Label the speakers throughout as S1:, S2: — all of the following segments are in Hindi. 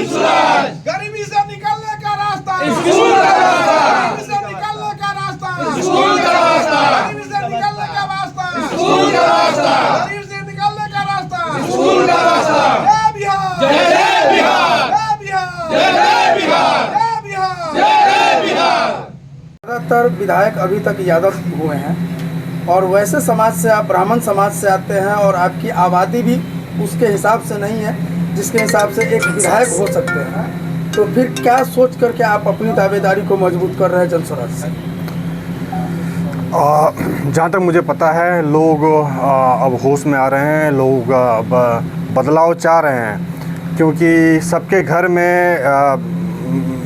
S1: गरीबी से निकलने का रास्ता, गरीबी से निकलने का रास्ता, गरीबी से निकलने का रास्ता, गरीबी से निकलने का रास्ता। जय बिहार, जय बिहार, जय बिहार, जय बिहार, जय बिहार।
S2: ज़्यादातर विधायक अभी तक यादव हुए हैं और वैसे समाज से आप ब्राह्मण समाज से आते हैं और आपकी आबादी भी उसके हिसाब से नहीं है जिसके हिसाब से एक विधायक हो सकते हैं, तो फिर क्या सोच करके आप अपनी दावेदारी को मजबूत कर रहे हैं जनस्वराज से?
S3: जहाँ तक मुझे पता है लोग अब होश में आ रहे हैं, लोग अब बदलाव चाह रहे हैं, क्योंकि सबके घर में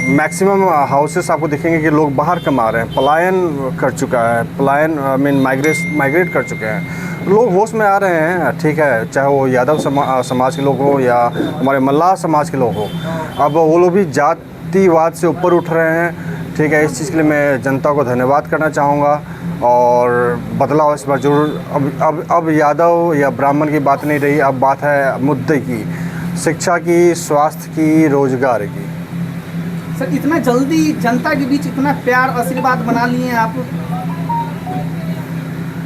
S3: मैक्सिमम हाउसेस आपको दिखेंगे कि लोग बाहर कमा रहे हैं, पलायन कर चुका है, पलायन माइग्रेट कर चुके हैं, लोग होश में आ रहे हैं। ठीक है, चाहे वो यादव समाज के लोग हो या हमारे मल्लाह समाज के लोग हो, अब वो लोग भी जातिवाद से ऊपर उठ रहे हैं। ठीक है, इस चीज़ के लिए मैं जनता को धन्यवाद करना चाहूँगा और बदलाव इस बार जरूर। अब यादव या ब्राह्मण की बात नहीं रही, अब बात है मुद्दे की, शिक्षा की, स्वास्थ्य की, रोजगार की।
S4: सर, इतना जल्दी जनता के बीच इतना प्यार आशीर्वाद बना लिए हैं आप?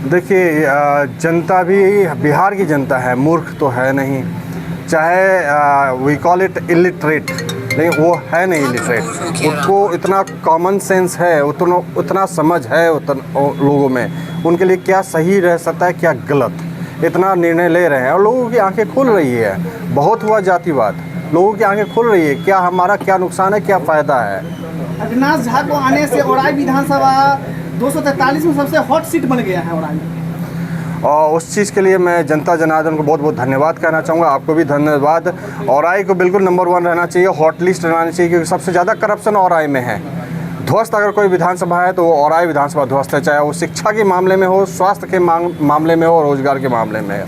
S3: देखिए, जनता भी बिहार की जनता है, मूर्ख तो है नहीं। चाहे वी कॉल इट इलिटरेट, लेकिन वो है नहीं इलिटरेट। उसको इतना कॉमन सेंस है, उतना समझ है लोगों में, उनके लिए क्या सही रह सकता है, क्या गलत, इतना निर्णय ले रहे हैं और लोगों की आंखें खुल रही है। बहुत हुआ जातिवाद, लोगों की आंखें खुल रही है, क्या हमारा क्या नुकसान है, क्या फ़ायदा है।
S4: अविनाश झा को आने से औराई विधानसभा 243 में सबसे हॉट सीट बन गया है औराई।
S3: और उस चीज़ के लिए मैं जनता जनार्दन को बहुत बहुत धन्यवाद कहना चाहूँगा, आपको भी धन्यवाद। औराई को बिल्कुल नंबर 1 रहना चाहिए, हॉट लिस्ट रहना चाहिए, क्योंकि सबसे ज़्यादा करप्शन औराई में है। ध्वस्त अगर कोई विधानसभा है तो वो औराई विधानसभा ध्वस्त है, चाहे वो शिक्षा के मामले में हो, स्वास्थ्य के मामले में हो, रोजगार के मामले में है।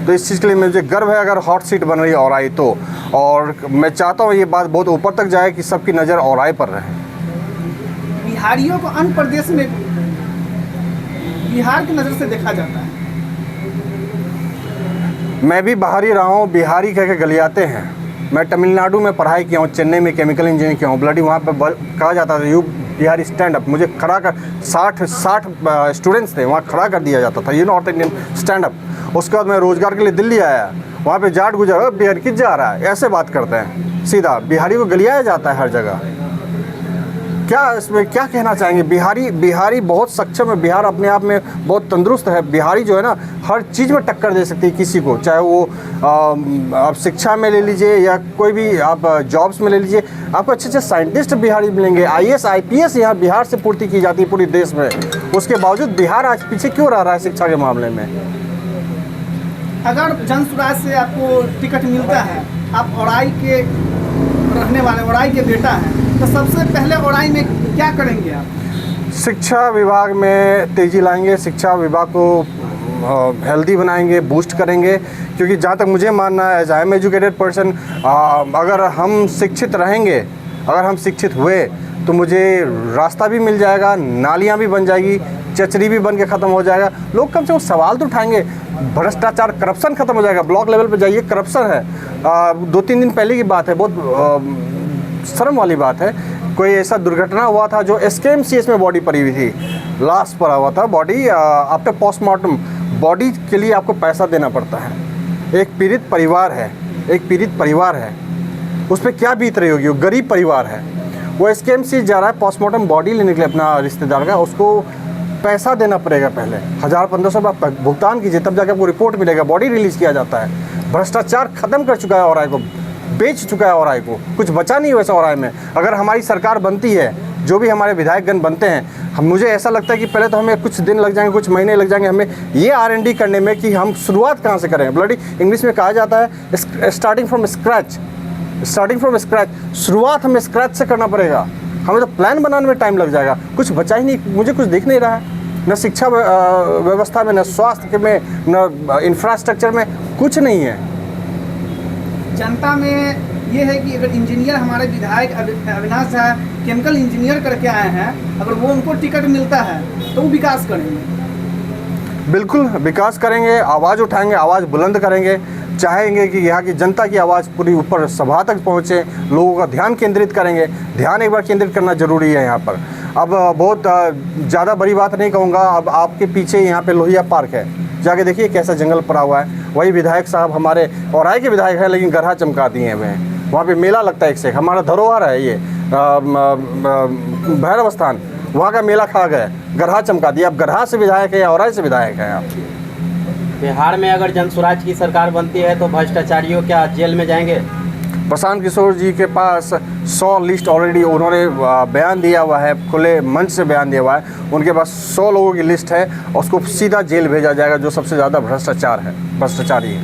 S3: तो इस चीज़ के लिए मुझे गर्व है अगर हॉट सीट बन रही है औराई तो, और मैं चाहता हूँ ये बात बहुत ऊपर तक जाए कि सबकी नज़र औराई पर रहे।
S4: बिहारियों को अन्य प्रदेश में बिहार की नज़र से देखा जाता है।
S3: मैं भी बाहरी रहा हूँ, बिहारी कह के गलियाते हैं। मैं तमिलनाडु में पढ़ाई किया हूँ, चेन्नई में केमिकल इंजीनियरिंग किया हूँ, ब्लडी वहाँ पर कहा जाता था यू बिहारी स्टैंड अप। मुझे खड़ा कर 60 स्टूडेंट्स थे, वहाँ खड़ा कर दिया जाता था, you north Indian stand up. उसके बाद मैं रोज़गार के लिए दिल्ली आया, वहाँ पे जाट गुजर बिहार किस जा रहा है, ऐसे बात करते हैं सीधा। बिहारी को गलियाया जाता है हर जगह। क्या इसमें क्या कहना चाहेंगे? बिहारी बहुत सक्षम है, बिहार अपने आप में बहुत तंदुरुस्त है। बिहारी जो है ना, हर चीज़ में टक्कर दे सकती है किसी को, चाहे वो आप शिक्षा में ले लीजिए या कोई भी आप जॉब्स में ले लीजिए। आपको अच्छे साइंटिस्ट बिहारी मिलेंगे, IAS IPS यहाँ बिहार से पूर्ति की जाती है पूरे देश में। उसके बावजूद बिहार आज पीछे क्यों रह रहा है शिक्षा के मामले में?
S4: अगर जनस्वराज से आपको टिकट मिलता है, आप औराई के रहने वाले, औराई के बेटा हैं, तो सबसे पहले औराई में क्या करेंगे आप? शिक्षा
S3: विभाग में तेज़ी लाएंगे, शिक्षा विभाग को हेल्दी बनाएंगे, बूस्ट करेंगे, क्योंकि जहाँ तक मुझे मानना है, as I am educated person, अगर हम शिक्षित रहेंगे, अगर हम शिक्षित हुए तो मुझे रास्ता भी मिल जाएगा, नालियाँ भी बन जाएगी, चचरी भी बन के ख़त्म हो जाएगा। लोग कम से कम सवाल तो उठाएंगे, भ्रष्टाचार, करप्शन ख़त्म हो जाएगा। ब्लॉक लेवल पे जाइए, करप्शन है। 2-3 दिन पहले की बात है, बहुत शर्म वाली बात है, कोई ऐसा दुर्घटना हुआ था जो SKMCH में बॉडी पड़ी हुई थी, लाश पड़ा हुआ था बॉडी। आफ्टर पोस्टमार्टम बॉडी के लिए आपको पैसा देना पड़ता है। एक पीड़ित परिवार है, उस पर क्या बीत रही होगी? वो गरीब परिवार है, वो SKMCH जा रहा है पोस्टमार्टम बॉडी लेने के लिए अपना रिश्तेदार का, उसको पैसा देना पड़ेगा। पहले 1000-1500 रुपये भुगतान कीजिए, तब जाकर आपको रिपोर्ट मिलेगा, बॉडी रिलीज़ किया जाता है। भ्रष्टाचार ख़त्म कर चुका है औराई को, बेच चुका है औराई को, कुछ बचा नहीं वैसा औराई में। अगर हमारी सरकार बनती है, जो भी हमारे विधायकगण बनते हैं, मुझे ऐसा लगता है कि पहले तो हमें कुछ दिन लग जाएंगे, कुछ महीने लग जाएंगे हमें ये R&D करने में कि हम शुरुआत कहाँ से करें। ब्लडी इंग्लिश में कहा जाता है स्टार्टिंग फ्रॉम स्क्रैच। शुरुआत हमें स्क्रैच से करना पड़ेगा। हमें तो प्लान बनाने में टाइम लग जाएगा, कुछ बचा ही नहीं, मुझे कुछ दिख नहीं रहा है, न शिक्षा व्यवस्था में, न स्वास्थ्य में, न इंफ्रास्ट्रक्चर में, कुछ नहीं है।
S4: जनता में ये है कि अगर इंजीनियर, हमारे विधायक अविनाश झा केमिकल इंजीनियर करके आए हैं, अगर वो उनको टिकट मिलता है तो वो विकास करेंगे।
S3: बिल्कुल विकास करेंगे, आवाज़ उठाएंगे, आवाज़ बुलंद करेंगे। चाहेंगे कि यहाँ की जनता की आवाज़ पूरी ऊपर सभा तक पहुँचे, लोगों का ध्यान केंद्रित करेंगे। ध्यान एक बार केंद्रित करना ज़रूरी है यहाँ पर। अब बहुत ज़्यादा बड़ी बात नहीं कहूँगा, अब आपके पीछे यहाँ पे लोहिया पार्क है, जाके देखिए कैसा जंगल पड़ा हुआ है। वही विधायक साहब हमारे औराई के विधायक हैं, लेकिन गरहा चमका दिए हुए हैं। वहाँ पे मेला लगता है एक से एक, हमारा धरोहर है ये भैरव स्थान, वहाँ का मेला खा गए, गरहा चमका दिया। अब गरहा से विधायक है या औराई से विधायक है आप?
S5: बिहार में अगर जनसुराज की सरकार बनती है तो भ्रष्टाचारियों क्या जेल में जाएंगे?
S3: प्रशांत किशोर जी के पास 100 लिस्ट ऑलरेडी उन्होंने बयान दिया हुआ है, खुले मंच से बयान दिया हुआ है। उनके पास 100 लोगों की लिस्ट है और उसको सीधा जेल भेजा जाएगा जो सबसे ज़्यादा भ्रष्टाचारी है।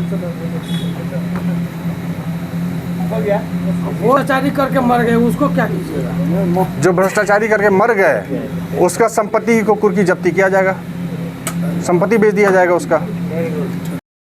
S2: वो भ्रष्टाचारी करके मर गए, उसको क्या कीजिएगा?
S3: जो भ्रष्टाचारी करके मर गए उसका संपत्ति को कुर्की जब्ती किया जाएगा, संपत्ति बेच दिया जाएगा उसका।